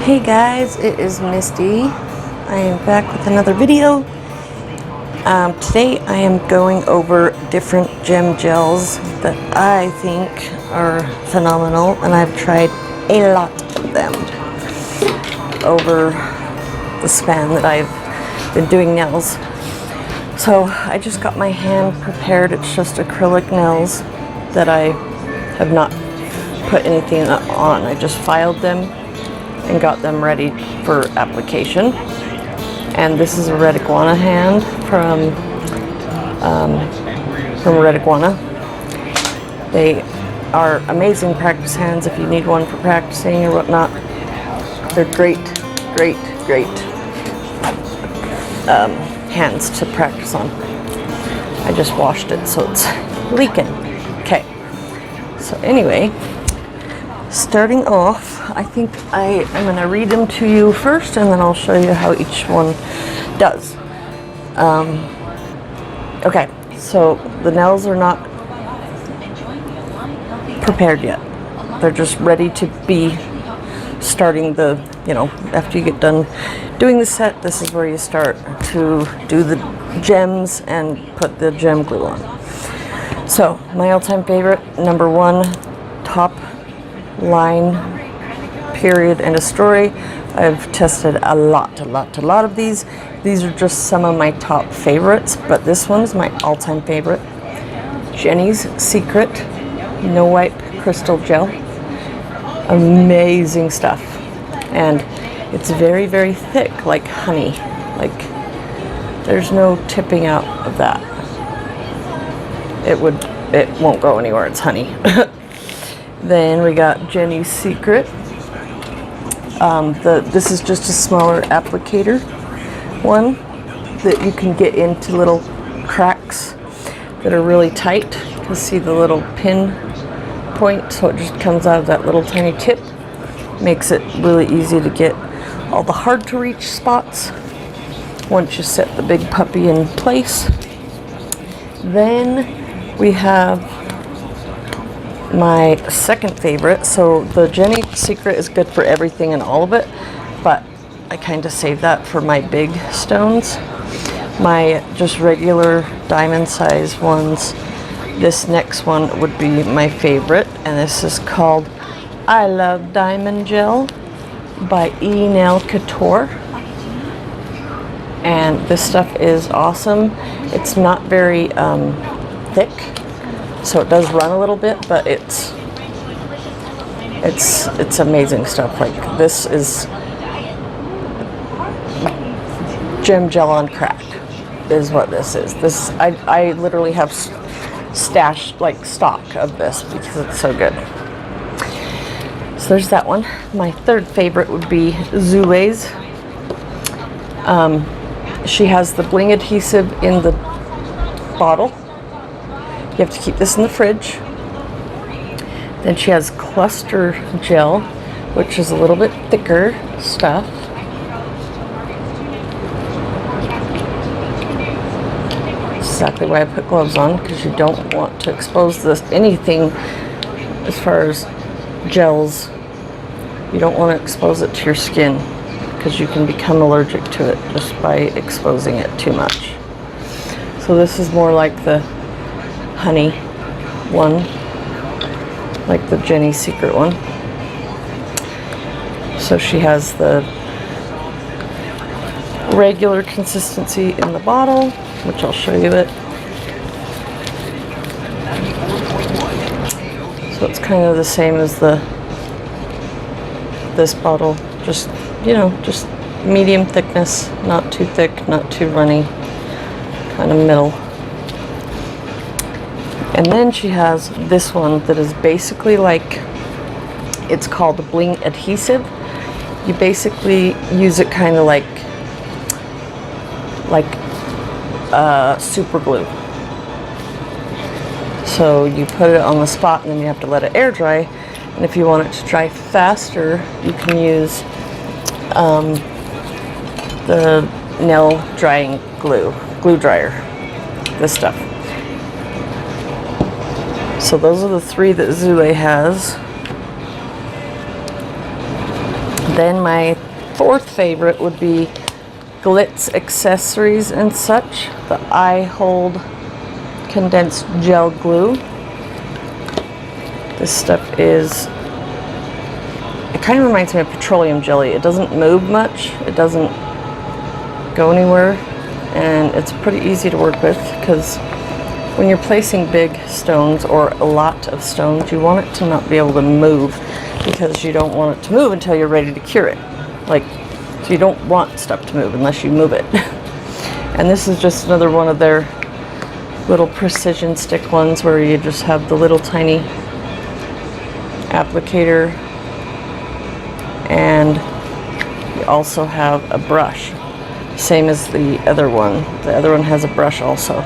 Hey guys, it is Misty. I am back with another video. Today I am going over different gem gels that I think are phenomenal, and I've tried a lot of them over the span that I've been doing nails. So I just got my hand prepared. It's just acrylic nails that I have not put anything on. I just filed them and got them ready for application. And this is a red iguana hand from Red Iguana. They are amazing practice hands if you need one for practicing or whatnot. They're great hands to practice on. I just washed it so it's leaking. Okay, so anyway, starting off, I think I am going to read them to you first, and then I'll show you how each one does. Okay, so the nails are not prepared yet. They're just ready to be starting the, after you get done doing the set, this is where you start to do the gems and put the gem glue on. So, my all-time favorite, number one, top line, period, and a story. I've tested a lot of these. These are just some of my top favorites, but this one's my all-time favorite. Jenny's Secret No Wipe Crystal Gel. Amazing stuff. And it's very thick, like honey. Like, there's no tipping out of that. It won't go anywhere, it's honey. Then we got Jenny's Secret. This is just a smaller applicator one that you can get into little cracks that are really tight. You can see the little pin point, so it just comes out of that little tiny tip. Makes it really easy to get all the hard to reach spots once you set the big puppy in place. Then we have my second favorite. So the Jenny Secret is good for everything and all of it, but I kind of save that for my big stones. My just regular diamond size ones, this next one would be my favorite, and this is called I Love Diamond Gel by Nail Couture. And this stuff is awesome. It's not very thick, so it does run a little bit, but it's amazing stuff. Like, this is gem gel on crack is what this is. This I literally have stashed like stock of this because it's so good. So there's that one. My third favorite would be GLUES. She has the bling adhesive in the bottle. You have to keep this in the fridge. Then she has cluster gel, which is a little bit thicker stuff. Exactly why I put gloves on, because you don't want to expose anything as far as gels. You don't want to expose it to your skin, because you can become allergic to it just by exposing it too much. So this is more like the honey one, like the Jenny Secret one. So she has the regular consistency in the bottle, which I'll show you it. So it's kind of the same as this bottle, just just medium thickness, not too thick, not too runny, kind of middle. And then she has this one that is basically like, it's called bling adhesive. You basically use it kind of like super glue. So you put it on the spot and then you have to let it air dry. And if you want it to dry faster, you can use the nail drying glue dryer, this stuff. So those are the three that GLUES has. Then my fourth favorite would be Glitterbels accessories and such. The eye hold condensed gel glue. This stuff is, it kind of reminds me of petroleum jelly. It doesn't move much, it doesn't go anywhere, and it's pretty easy to work with because when you're placing big stones or a lot of stones, you want it to not be able to move because you don't want it to move until you're ready to cure it. Like, so you don't want stuff to move unless you move it. And this is just another one of their little precision stick ones where you just have the little tiny applicator, and you also have a brush, same as the other one. The other one has a brush also.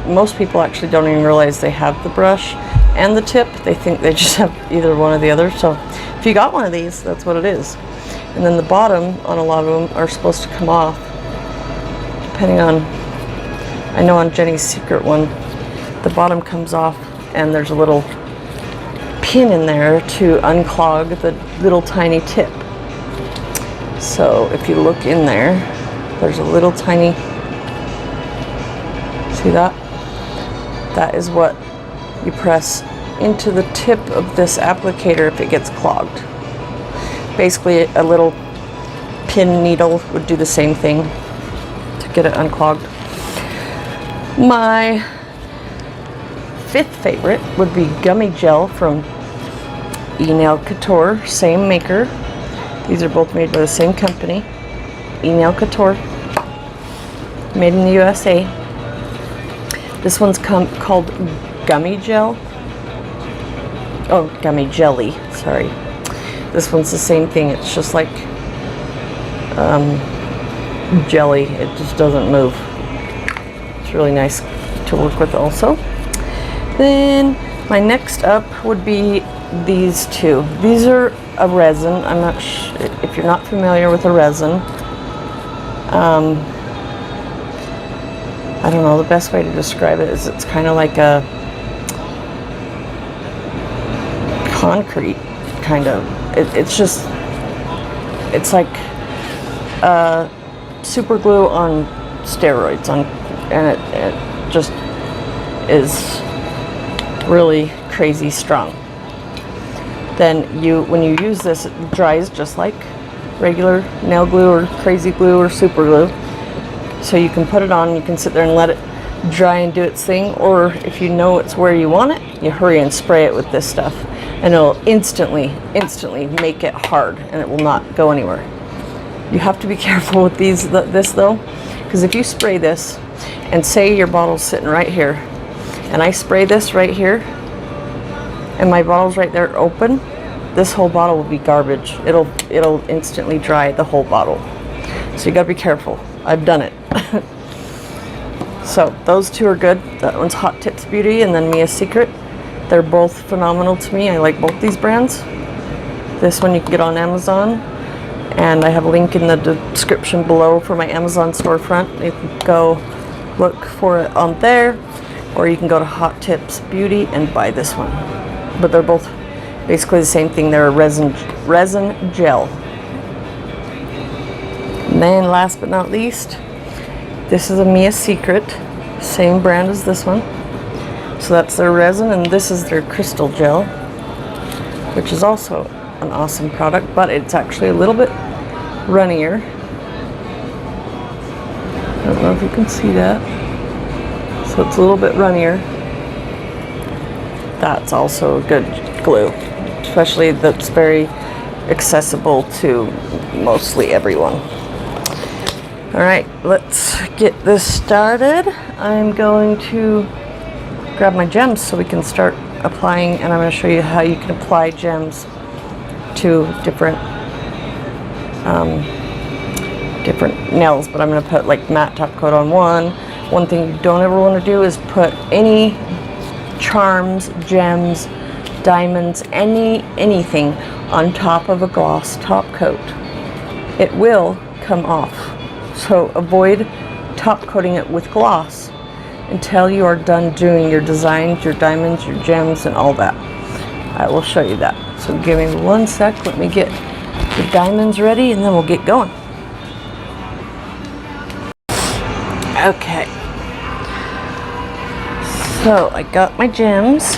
Most people actually don't even realize they have the brush and the tip. They think they just have either one or the other. So if you got one of these, that's what it is. And then the bottom on a lot of them are supposed to come off, depending on, I know on Jenny's Secret one, the bottom comes off and there's a little pin in there to unclog the little tiny tip. So if you look in there, there's a little tiny, see that? That is what you press into the tip of this applicator if it gets clogged. Basically a little pin needle would do the same thing to get it unclogged. My fifth favorite would be gummy gel from E-Nail Couture, same maker. These are both made by the same company, E-Nail Couture, made in the USA. This one's called Gummy Gel. Oh, Gummy Jelly, sorry. This one's the same thing, it's just like jelly, it just doesn't move. It's really nice to work with also. Then my next up would be these two. These are a resin. I'm not sure if you're not familiar with a resin. I don't know, the best way to describe it is it's kind of like a concrete kind of. It's just, it's like super glue on steroids, and it just is really crazy strong. Then when you use this, it dries just like regular nail glue or crazy glue or super glue. So you can put it on, you can sit there and let it dry and do its thing, or if you know it's where you want it, you hurry and spray it with this stuff, and it'll instantly make it hard, and it will not go anywhere. You have to be careful with this though, because if you spray this, and say your bottle's sitting right here, and I spray this right here, and my bottle's right there open, this whole bottle will be garbage. It'll instantly dry the whole bottle. So you gotta be careful. I've done it. So those two are good. That one's Hot Tips Beauty and then Mia's Secret. They're both phenomenal to me. I like both these brands. This one you can get on Amazon, and I have a link in the description below for my Amazon storefront. You can go look for it on there, or you can go to Hot Tips Beauty and buy this one. But they're both basically the same thing. They're a resin gel. And then last but not least, this is a Mia's Secret, same brand as this one. So that's their resin, and this is their crystal gel, which is also an awesome product, but it's actually a little bit runnier. I don't know if you can see that. So it's a little bit runnier. That's also a good glue, especially that's very accessible to mostly everyone. All right, let's get this started. I'm going to grab my gems so we can start applying, and I'm going to show you how you can apply gems to different nails. But I'm going to put like matte top coat on one. One thing you don't ever want to do is put any charms, gems, diamonds, anything on top of a gloss top coat. It will come off. So avoid top coating it with gloss until you are done doing your designs, your diamonds, your gems, and all that. I will show you that. So give me one sec. Let me get the diamonds ready, and then we'll get going. Okay. So I got my gems,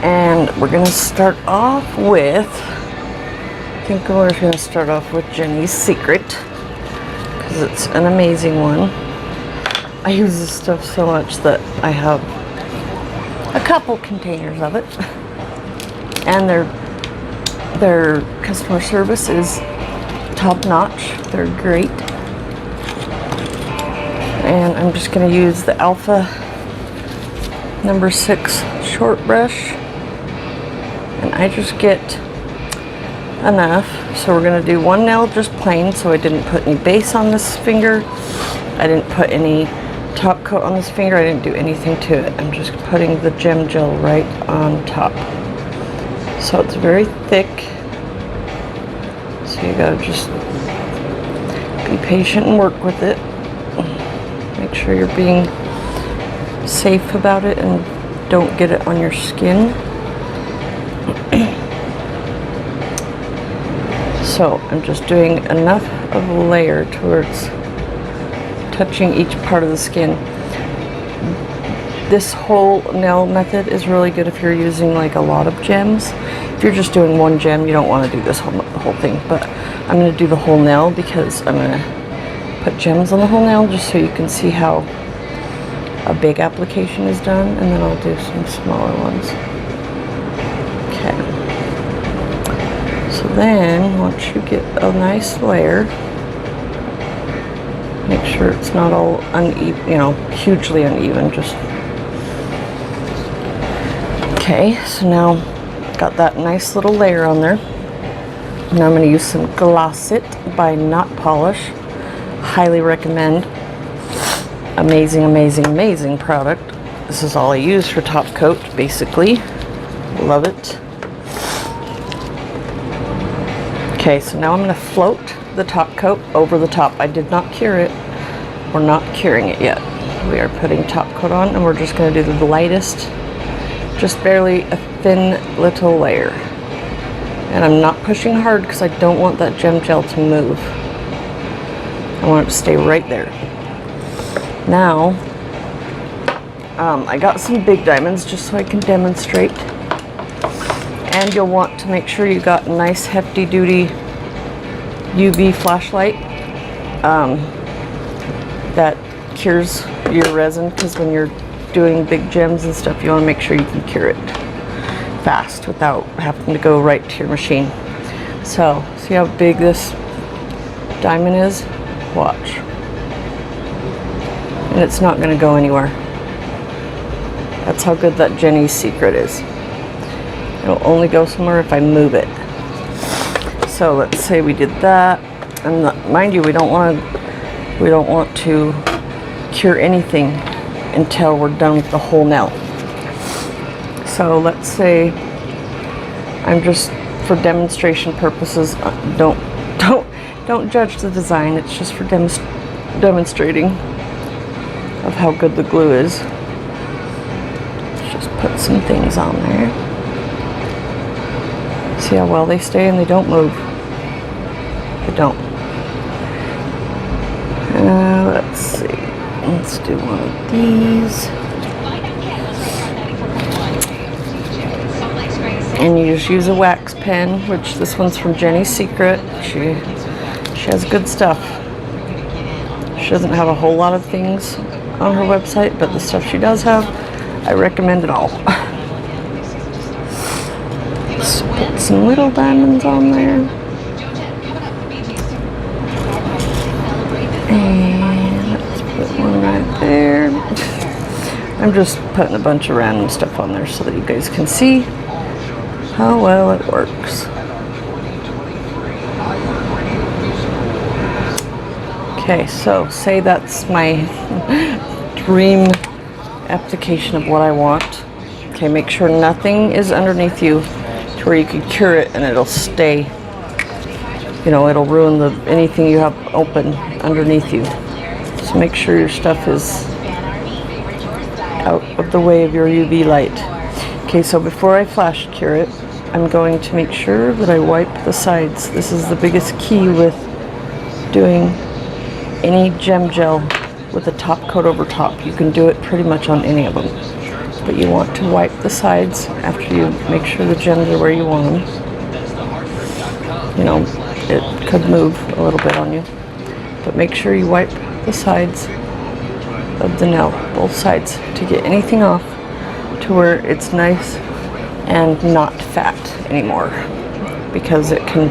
and we're gonna start off with, I think we're gonna start off with Jenny's Secret, because it's an amazing one. I use this stuff so much that I have a couple containers of it, and their customer service is top notch. They're great. And I'm just gonna use the Alpha number 6 short brush, and I just get enough. So we're gonna do one nail just plain, so I didn't put any base on this finger, I didn't put any top coat on this finger, I didn't do anything to it. I'm just putting the gem gel right on top, so it's very thick, so you gotta just be patient and work with it. Make sure you're being safe about it and don't get it on your skin. So I'm just doing enough of a layer towards touching each part of the skin. This whole nail method is really good if you're using like a lot of gems. If you're just doing one gem, you don't want to do this whole thing, but I'm going to do the whole nail because I'm going to put gems on the whole nail just so you can see how a big application is done, and then I'll do some smaller ones. Okay. So then, once you get a nice layer, make sure it's not all uneven, you know, hugely uneven, just. Okay, so now got that nice little layer on there. Now I'm going to use some Gloss It by Not Polish. Highly recommend. Amazing, amazing, amazing product. This is all I use for top coat, basically. Love it. Okay, so now I'm going to float the top coat over the top. I did not cure it. We're not curing it yet. We are putting top coat on, and we're just going to do the lightest, just barely a thin little layer. And I'm not pushing hard because I don't want that gem gel to move. I want it to stay right there. Now, I got some big diamonds just so I can demonstrate. And you'll want to make sure you got a nice hefty duty UV flashlight that cures your resin, because when you're doing big gems and stuff, you want to make sure you can cure it fast without having to go right to your machine. So, see how big this diamond is? Watch. And it's not going to go anywhere. That's how good that Jenny's Secret is. It'll only go somewhere if I move it. So let's say we did that, and mind you, we don't want to cure anything until we're done with the whole nail. So let's say I'm just, for demonstration purposes, don't judge the design. It's just for demonstrating of how good the glue is. Let's just put some things on there. See how well they stay, and they don't move. They don't. Let's see. Let's do one of these. And you just use a wax pen, which this one's from Jenny's Secret. She has good stuff. She doesn't have a whole lot of things on her website, but the stuff she does have, I recommend it all. Let's put some little diamonds on there. And let's put one right there. I'm just putting a bunch of random stuff on there so that you guys can see how well it works. Okay, so say that's my dream application of what I want. Okay, make sure nothing is underneath you to where you can cure it and it'll stay, you know, it'll ruin anything you have open underneath you. So make sure your stuff is out of the way of your UV light. Okay, so before I flash cure it, I'm going to make sure that I wipe the sides. This is the biggest key with doing any gem gel with a top coat over top. You can do it pretty much on any of them, but you want to wipe the sides after you make sure the gems are where you want them. You know, it could move a little bit on you, but make sure you wipe the sides of the nail, both sides, to get anything off to where it's nice and not fat anymore, because it can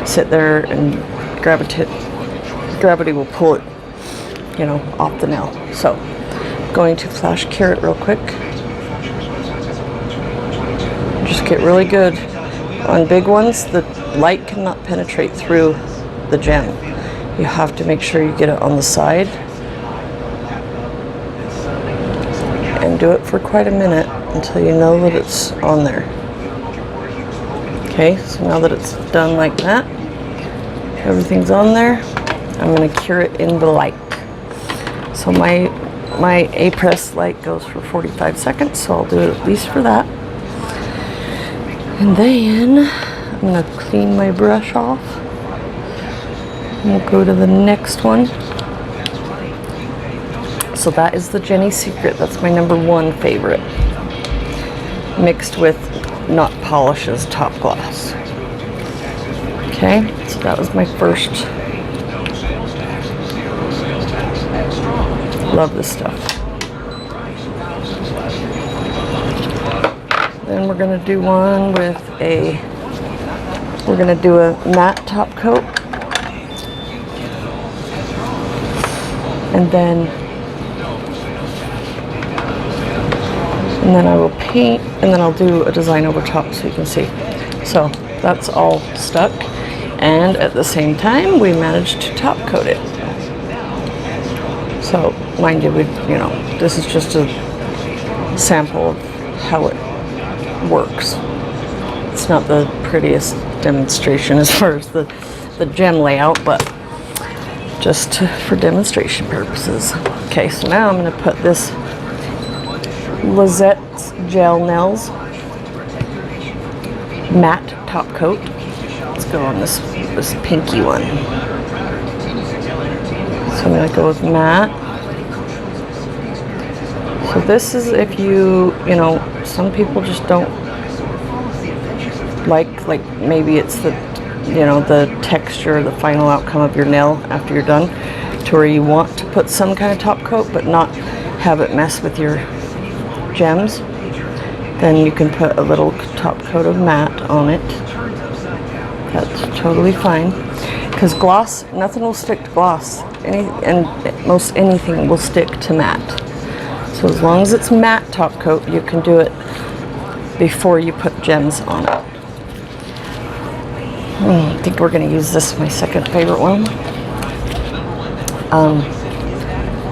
sit there and gravity will pull it, you know, off the nail. So going to flash cure it real quick. Just get really good. On big ones, the light cannot penetrate through the gem. You have to make sure you get it on the side and do it for quite a minute until you know that it's on there. Okay, so now that it's done like that, everything's on there, I'm going to cure it in the light. So my A-Press light goes for 45 seconds, so I'll do it at least for that. And then I'm going to clean my brush off. And we'll go to the next one. So that is the Jenny Secret. That's my #1 favorite. Mixed with Not Polish's Top Gloss. Okay, so that was my first. Love this stuff. Then we're gonna do one with we're gonna do a matte top coat. And then I will paint, and then I'll do a design over top so you can see. So that's all stuck, and at the same time we managed to top coat it. So mind you, this is just a sample of how it works. It's not the prettiest demonstration as far as the gem layout, but just for demonstration purposes. Okay, so now I'm going to put this LIGHT's Gel Nails matte top coat. Let's go on this pinky one. So I'm going to go with matte. So this is if some people just don't like maybe it's the texture, the final outcome of your nail after you're done, to where you want to put some kind of top coat but not have it mess with your gems. Then you can put a little top coat of matte on it. That's totally fine, because gloss, nothing will stick to gloss, and most anything will stick to matte. So as long as it's matte top coat, you can do it before you put gems on it. I think we're going to use this, my second favorite one.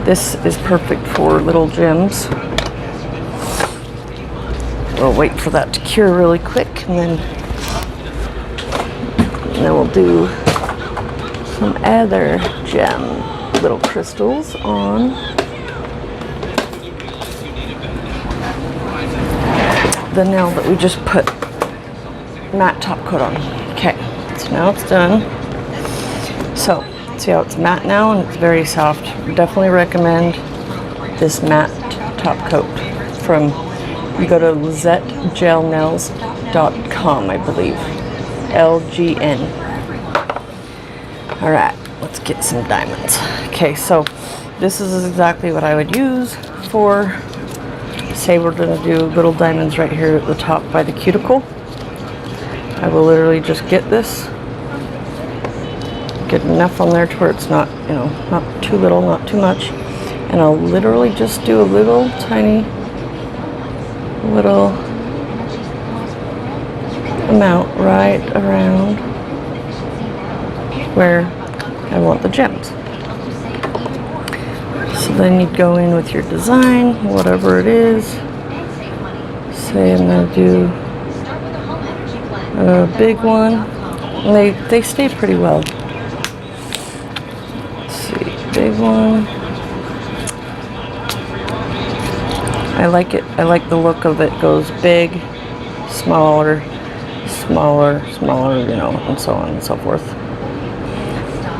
This is perfect for little gems. We'll wait for that to cure really quick, and then we'll do some other gem little crystals on the nail that we just put matte top coat on. Okay, so now it's done. So see how it's matte now, and it's very soft. Definitely recommend this matte top coat from, you go to LizetteGelNails.com, I believe. LGN. All right, let's get some diamonds. Okay, so this is exactly what I would use for, say we're gonna do little diamonds right here at the top by the cuticle. I will literally just get this, get enough on there to where it's not, not too little, not too much, and I'll literally just do a little tiny amount right around where I want the gems. So then you'd go in with your design, whatever it is. Say I'm going to do a big one. And they stay pretty well. Let's see, big one. I like it. I like the look of it. Goes big, smaller, smaller, you know, and so on and so forth.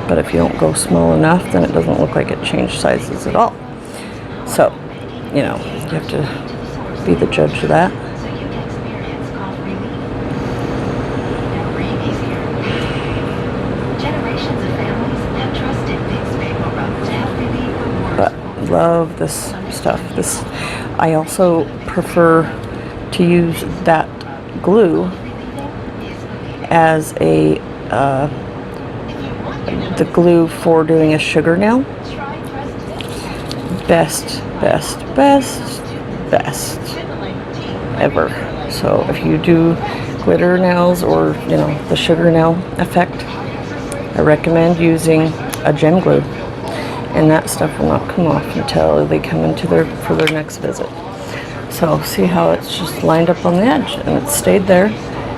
But if you don't go small enough, then it doesn't look like it changed sizes at all. So, you know, you have to be the judge of that. But love this stuff. I also prefer to use that glue as a the glue for doing a sugar nail. Best ever. So if you do glitter nails or, you know, the sugar nail effect, I recommend using a gem glue, and that stuff will not come off until they come into for their next visit. So see how it's just lined up on the edge and it's stayed there.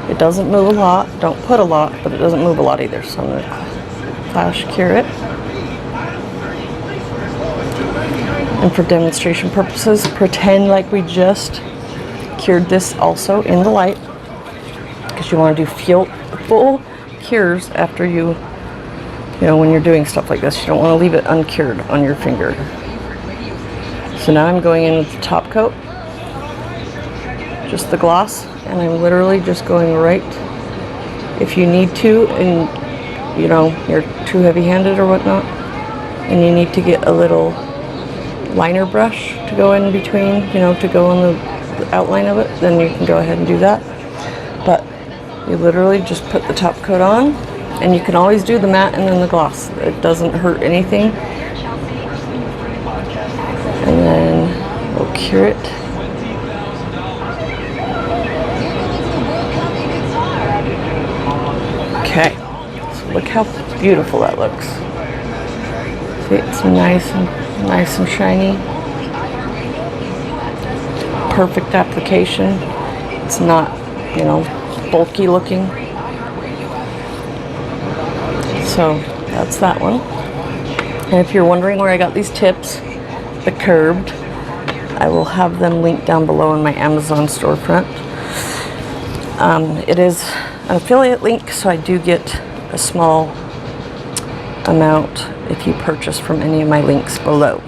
It doesn't move a lot. Don't put a lot, but it doesn't move a lot either. So I'm going to flash cure it. And for demonstration purposes, pretend like we just cured this also in the light, because you want to do full cures after you know, when you're doing stuff like this. You don't want to leave it uncured on your finger. So now I'm going in with the top coat, just the gloss, and I'm literally just going right, if you need to, and you know, you're too heavy-handed or whatnot, and you need to get a little liner brush to go in between, you know, to go on the outline of it, then you can go ahead and do that. But you literally just put the top coat on, and you can always do the matte and then the gloss. It doesn't hurt anything. And then we'll cure it. Okay, so look how beautiful that looks. See, it's nice and shiny. Perfect application. It's not, you know, bulky looking. So that's that one. And if you're wondering where I got these tips, the curved, I will have them linked down below in my Amazon storefront. It is an affiliate link, so I do get a small amount if you purchase from any of my links below.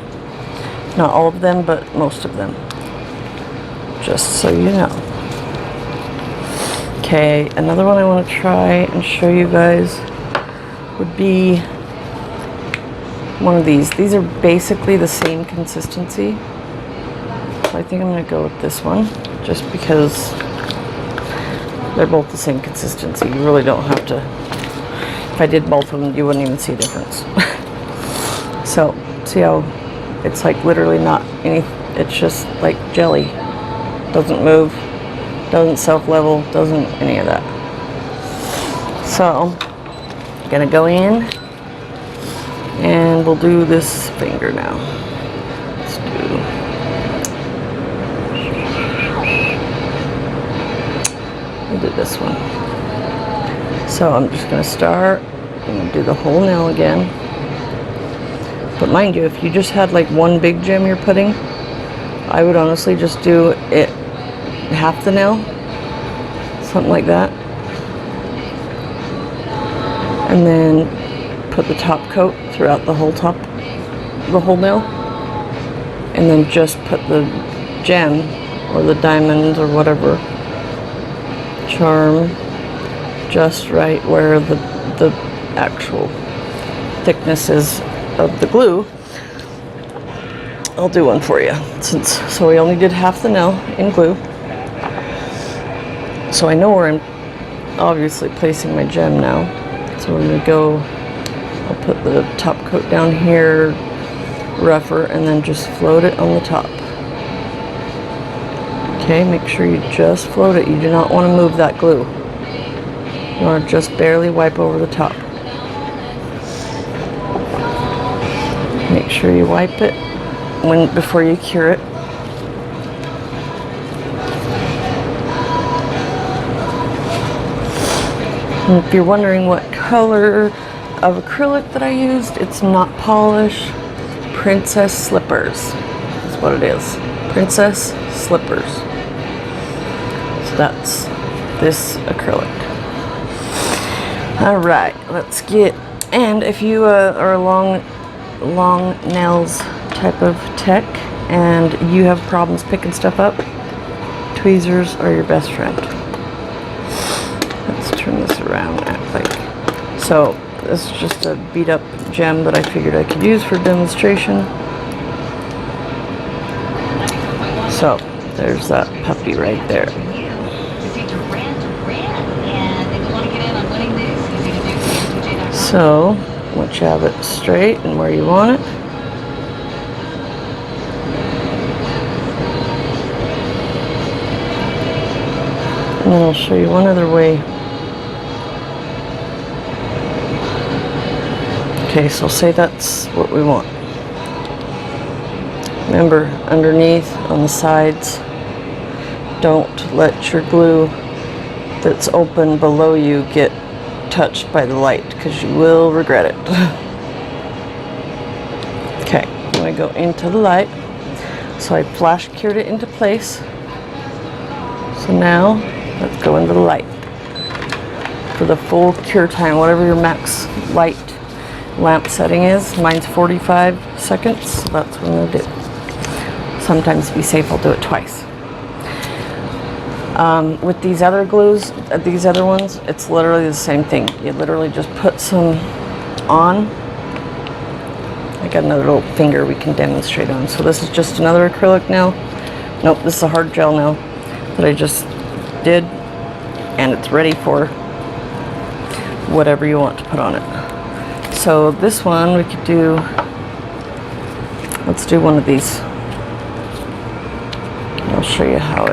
Not all of them, but most of them. Just so you know. Okay, another one I want to try and show you guys would be one of these. These are basically the same consistency. So I think I'm going to go with this one, just because they're both the same consistency. You really don't have to. If I did both of them, you wouldn't even see a difference. So, see how it's like literally not any, it's just like jelly. Doesn't move, doesn't self-level, doesn't any of that. So, I'm gonna go in and we'll do this finger now. Let's we'll do this one. So I'm just gonna start, I'm gonna do the whole nail again. But mind you, if you just had like one big gem you're putting, I would honestly just do it half the nail, something like that, and then put the top coat throughout the whole top, the whole nail, and then just put the gem or the diamond or whatever charm just right where the actual thickness is of the glue. I'll do one for you, so we only did half the nail in glue. So I know where I'm obviously placing my gem now. So we're gonna go, I'll put the top coat down here, rougher, and then just float it on the top. Okay, make sure you just float it. You do not want to move that glue. You want to just barely wipe over the top. Make sure you wipe it before you cure it. And if you're wondering what color of acrylic that I used, it's not polish. Princess Slippers is what it is. Princess Slippers. So that's this acrylic. Alright, let's get, and if you are a long nails type of tech and you have problems picking stuff up, tweezers are your best friend. Let's turn this around and act like, so this is just a beat up gem that I figured I could use for demonstration. So there's that puppy right there. So once you have it straight and where you want it, and then I'll show you one other way. Okay, so say that's what we want. Remember, underneath, on the sides, don't let your glue that's open below you get touched by the light, because you will regret it. Okay, I'm going to go into the light. So I flash cured it into place. So now, let's go into the light. For the full cure time, whatever your max light lamp setting is. Mine's 45 seconds, so that's what I'm going to do. Sometimes to be safe, I'll do it twice. With these other glues, these other ones, it's literally the same thing. You literally just put some on. I got another little finger we can demonstrate on. So this is just another acrylic nail. Nope, this is a hard gel nail that I just did, and it's ready for whatever you want to put on it. So this one we could do, let's do one of these. I'll show you how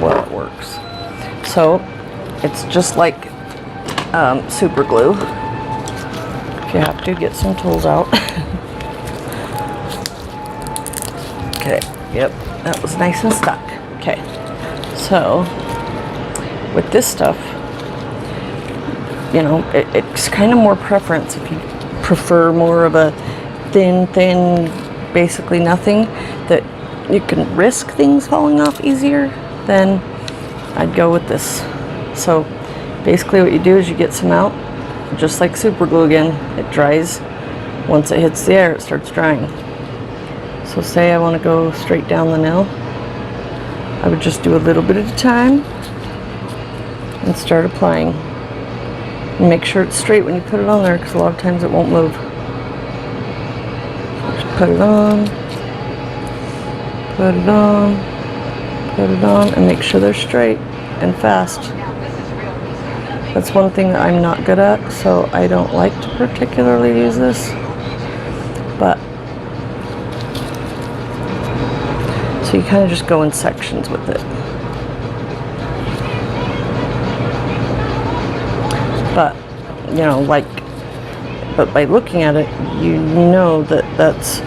well it works. So it's just like super glue. If you have to, get some tools out. Okay, yep, that was nice and stuck. Okay, so with this stuff, you know, it's kind of more preference. If you prefer more of a thin, basically nothing, that you can risk things falling off easier, then I'd go with this. So basically what you do is you get some out, just like super glue again, it dries. Once it hits the air, it starts drying. So say I want to go straight down the nail, I would just do a little bit at a time and start applying. And make sure it's straight when you put it on there, because a lot of times it won't move. Just put it on, put it on, put it on, and make sure they're straight and fast. That's one thing that I'm not good at, so I don't like to particularly use this. But so you kind of just go in sections with it. But you know, but by looking at it, you know that that's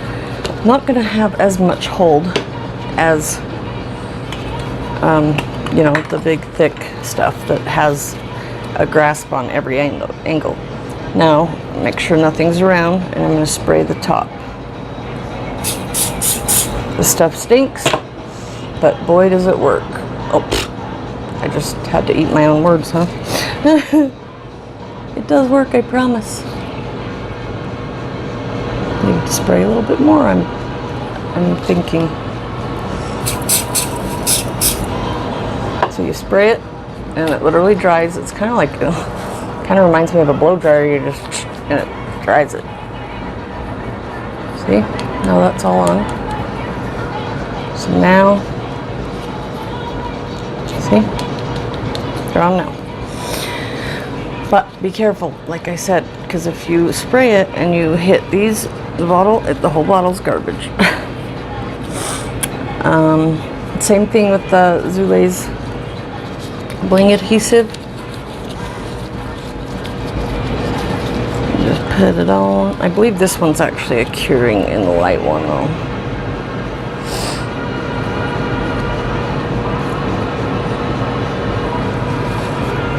not going to have as much hold as you know, the big thick stuff that has a grasp on every angle. Now make sure nothing's around, and I'm going to spray the top. The stuff stinks, but boy does it work. Oh, I just had to eat my own words, huh? It does work, I promise. Need to spray a little bit more, I'm thinking. So you spray it, and it literally dries. It's kind of like, kind of reminds me of a blow dryer. You just, and it dries it. See? Now that's all on. So now, see? They're on now. But be careful, like I said, because if you spray it and you hit the bottle, the whole bottle's garbage. Same thing with the GLUES bling adhesive. Just put it on. I believe this one's actually a curing in the light one though.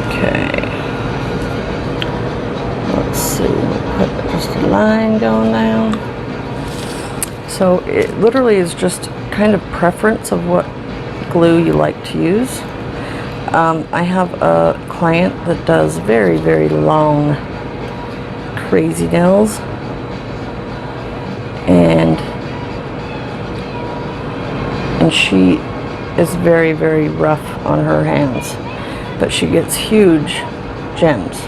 Okay. Let's see. Put just a line going down. So it literally is just kind of preference of what glue you like to use. I have a client that does very, very long, crazy nails, and she is very, very rough on her hands, but she gets huge gems.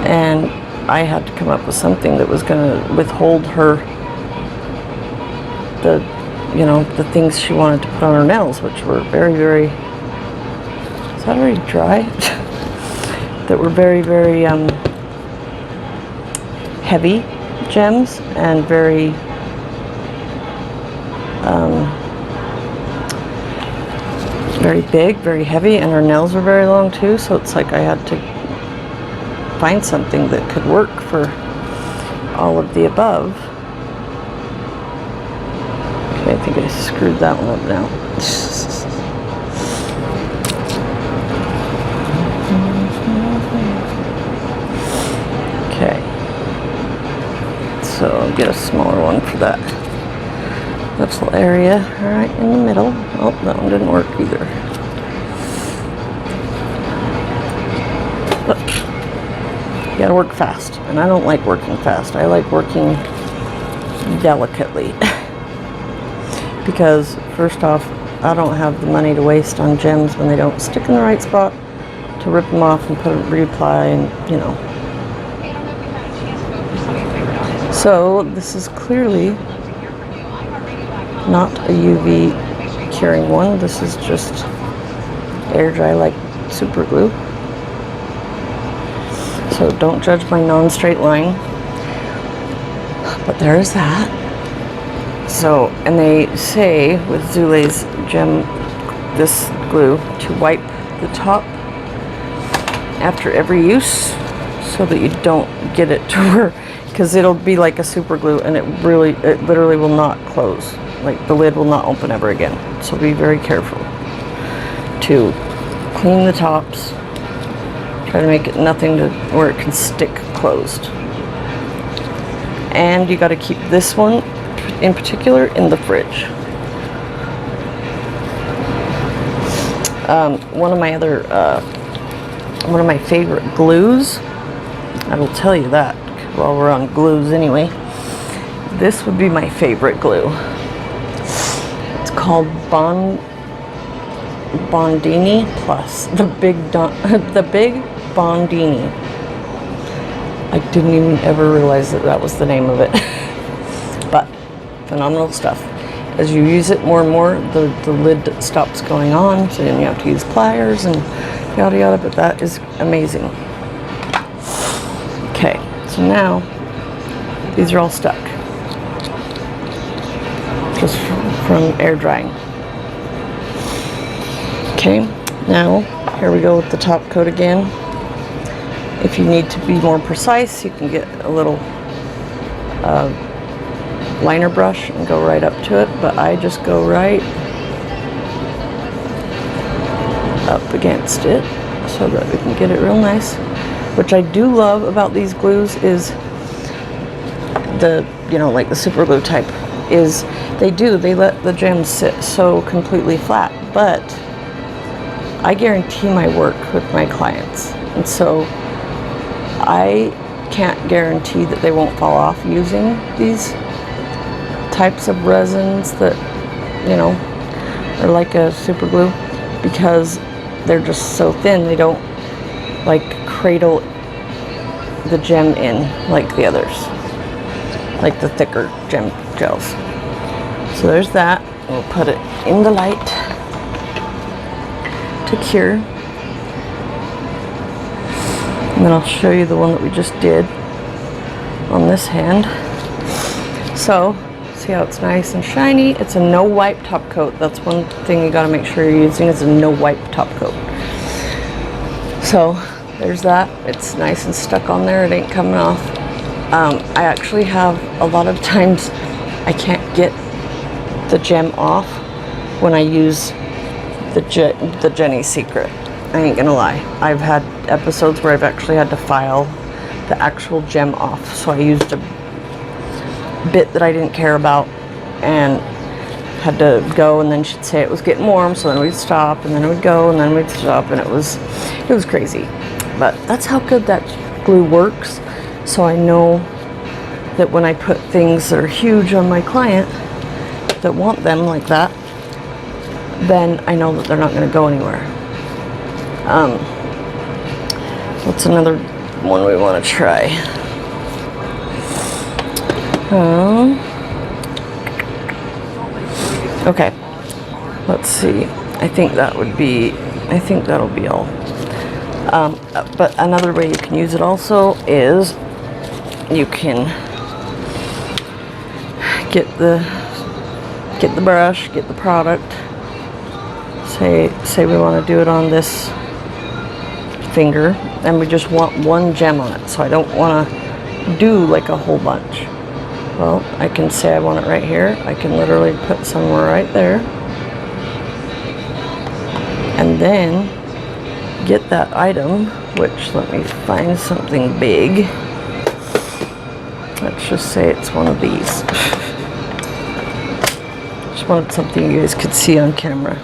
And I had to come up with something that was going to withhold her the things she wanted to put on her nails, which were very, very, is that already dry? That were very, very heavy gems and very very big, very heavy, and her nails were very long too, so it's like I had to find something that could work for all of the above. Okay, I think I screwed that one up now. Okay, so I'll get a smaller one for that little area right in the middle. Oh, that one didn't work either. You gotta work fast, and I don't like working fast. I like working delicately. Because first off, I don't have the money to waste on gems when they don't stick in the right spot, to rip them off and reapply, and you know. So this is clearly not a UV curing one. This is just air dry like super glue. So don't judge my non-straight line. But there is that. So, and they say with Zule's gem, this glue, to wipe the top after every use so that you don't get it to where, because it'll be like a super glue and it literally will not close. Like the lid will not open ever again. So be very careful to clean the tops. Try to make it nothing to where it can stick closed. And you got to keep this one in particular in the fridge. One of my favorite glues, I will tell you that while we're on glues anyway. This would be my favorite glue. It's called Bondini Plus, the big Bondini. I didn't even ever realize that was the name of it. But phenomenal stuff. As you use it more and more, the lid stops going on, so then you have to use pliers and yada yada, but that is amazing. Okay, so now these are all stuck just from air drying. Okay, now here we go with the top coat again. If you need to be more precise, you can get a little liner brush and go right up to it, but I just go right up against it so that we can get it real nice. Which I do love about these glues is the, like the super glue type, is they let the gems sit so completely flat, but I guarantee my work with my clients, and so I can't guarantee that they won't fall off using these types of resins that, are like a super glue, because they're just so thin, they don't like cradle the gem in like the others, like the thicker gem gels. So there's that. We'll put it in the light to cure. And then I'll show you the one that we just did on this hand. So, see how it's nice and shiny? It's a no wipe top coat. That's one thing you gotta make sure you're using, is a no wipe top coat. So, there's that. It's nice and stuck on there. It ain't coming off. I actually have, a lot of times, I can't get the gem off when I use the Jenny Secret. I ain't gonna lie. I've had episodes where I've actually had to file the actual gem off. So I used a bit that I didn't care about and had to go, and then she'd say it was getting warm, so then we'd stop, and then it would go, and then we'd stop, and it was crazy. But that's how good that glue works. So I know that when I put things that are huge on my client that want them like that, then I know that they're not going to go anywhere. What's another one we want to try? Okay, let's see. I think that'll be all. But another way you can use it also is you can get the brush, get the product. Say we want to do it on this finger, and we just want one gem on it. So I don't want to do like a whole bunch. Well, I can say I want it right here. I can literally put somewhere right there, and then get that item, which, let me find something big. Let's just say it's one of these. Just wanted something you guys could see on camera.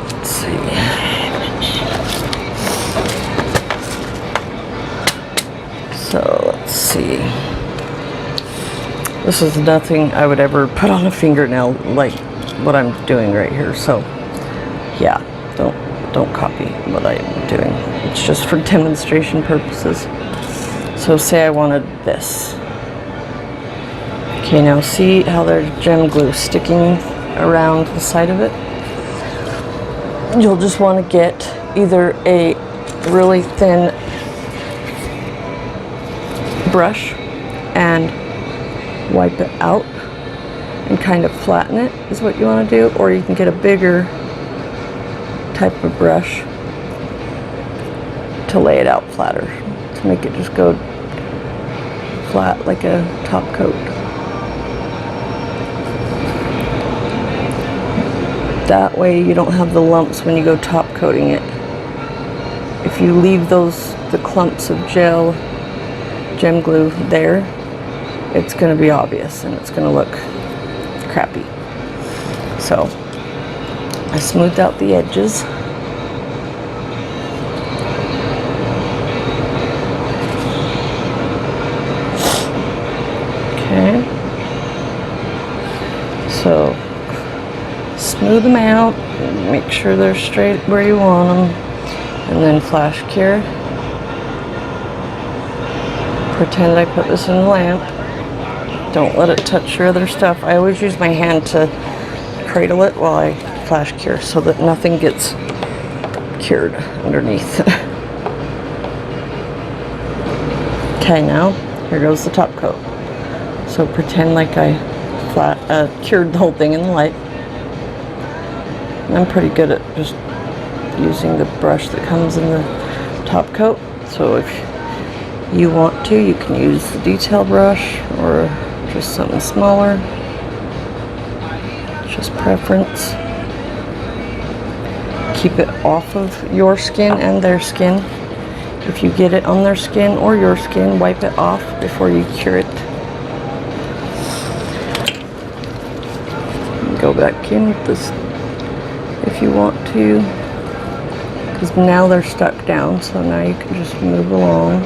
Let's see. So let's see. This is nothing I would ever put on a fingernail like what I'm doing right here. So yeah, don't copy what I'm doing. It's just for demonstration purposes. So say I wanted this. Okay, now see how there's gem glue sticking around the side of it? You'll just want to get either a really thin brush and wipe it out and kind of flatten it is what you want to do, or you can get a bigger type of brush to lay it out flatter, to make it just go flat like a top coat. That way you don't have the lumps when you go top coating it. If you leave the clumps of gem glue there, it's going to be obvious and it's going to look crappy. So I smoothed out the edges. Okay. So smooth them out, make sure they're straight where you want them, and then flash cure. Pretend I put this in the lamp. Don't let it touch your other stuff. I always use my hand to cradle it while I flash cure so that nothing gets cured underneath. Okay, now here goes the top coat. So pretend like I cured the whole thing in the light. I'm pretty good at just using the brush that comes in the top coat. So if you want to, you can use the detail brush or just something smaller. Just preference. Keep it off of your skin and their skin. If you get it on their skin or your skin, wipe it off before you cure it. Go back in with this if you want to, because now they're stuck down, so now you can just move along.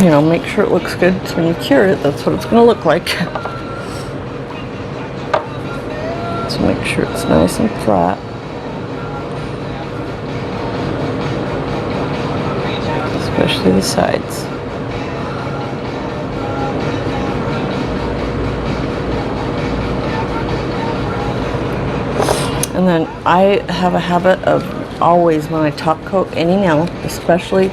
You know, make sure it looks good, so when you cure it, that's what it's going to look like. So make sure it's nice and flat. Especially the sides. And then I have a habit of always, when I top coat any nail, especially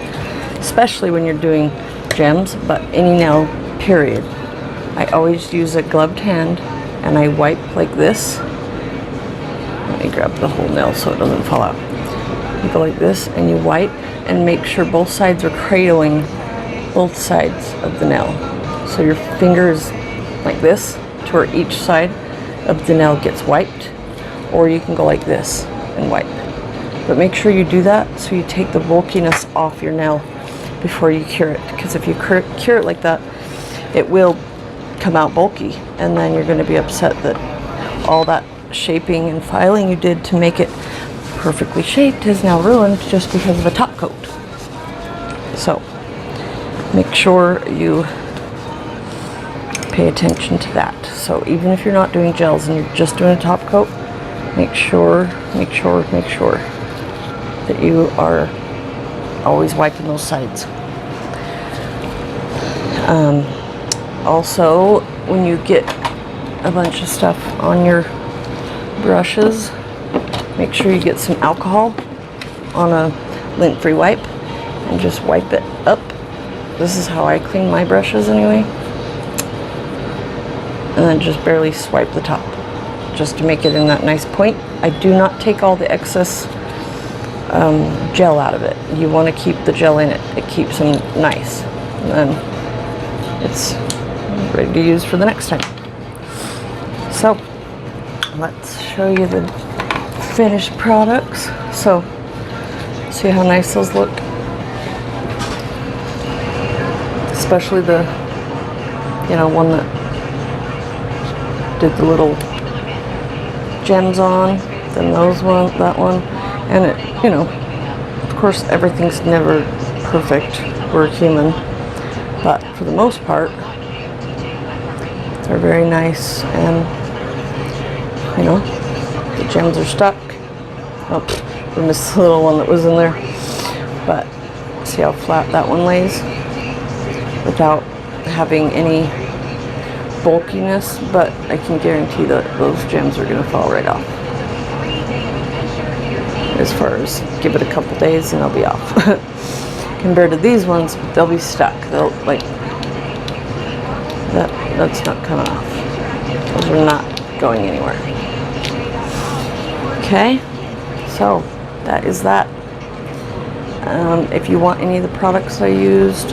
when you're doing gems, but any nail period, I always use a gloved hand and I wipe like this. Let me grab the whole nail so it doesn't fall out. You go like this and you wipe and make sure both sides are cradling both sides of the nail. So your finger is like this to where each side of the nail gets wiped, or you can go like this and wipe. But make sure you do that so you take the bulkiness off your nail before you cure it, because if you cure it like that, it will come out bulky, and then you're going to be upset that all that shaping and filing you did to make it perfectly shaped is now ruined just because of a top coat. So make sure you pay attention to that. So even if you're not doing gels and you're just doing a top coat, make sure that you are always wiping those sides. Also, when you get a bunch of stuff on your brushes, make sure you get some alcohol on a lint-free wipe and just wipe it up. This is how I clean my brushes anyway. And then just barely swipe the top, just to make it in that nice point. I do not take all the excess gel out of it. You want to keep the gel in it. It keeps them nice. And then it's ready to use for the next time. So let's show you the finished products. So see how nice those look? Especially the, you know, one that did the little gems on, then that one, and it, you know, of course everything's never perfect, we're human, but for the most part they're very nice, and you know, the gems are stuck. Oh, we missed the little one that was in there, but see how flat that one lays without having any bulkiness, but I can guarantee that those gems are going to fall right off. As far as give it a couple days and they'll be off. Compared to these ones, they'll be stuck. They'll like that's not coming off. Those are not going anywhere. Okay, so that is that. If you want any of the products I used,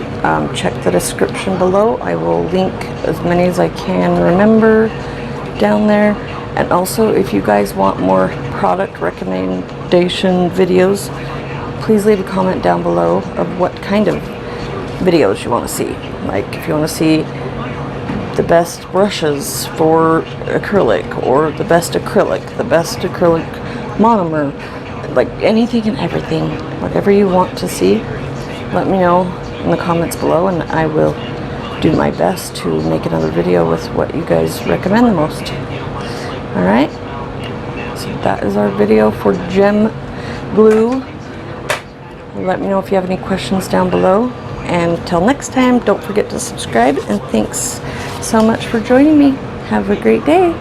check the description below. I will link as many as I can remember down there. And also, if you guys want more product recommendation videos, please leave a comment down below of what kind of videos you want to see. Like if you want to see the best brushes for acrylic, or the best acrylic monomer, like anything and everything, whatever you want to see, let me know in the comments below, and I will do my best to make another video with what you guys recommend the most. Alright, so that is our video for gem glue. Let me know if you have any questions down below, and until next time, don't forget to subscribe, and thanks so much for joining me. Have a great day.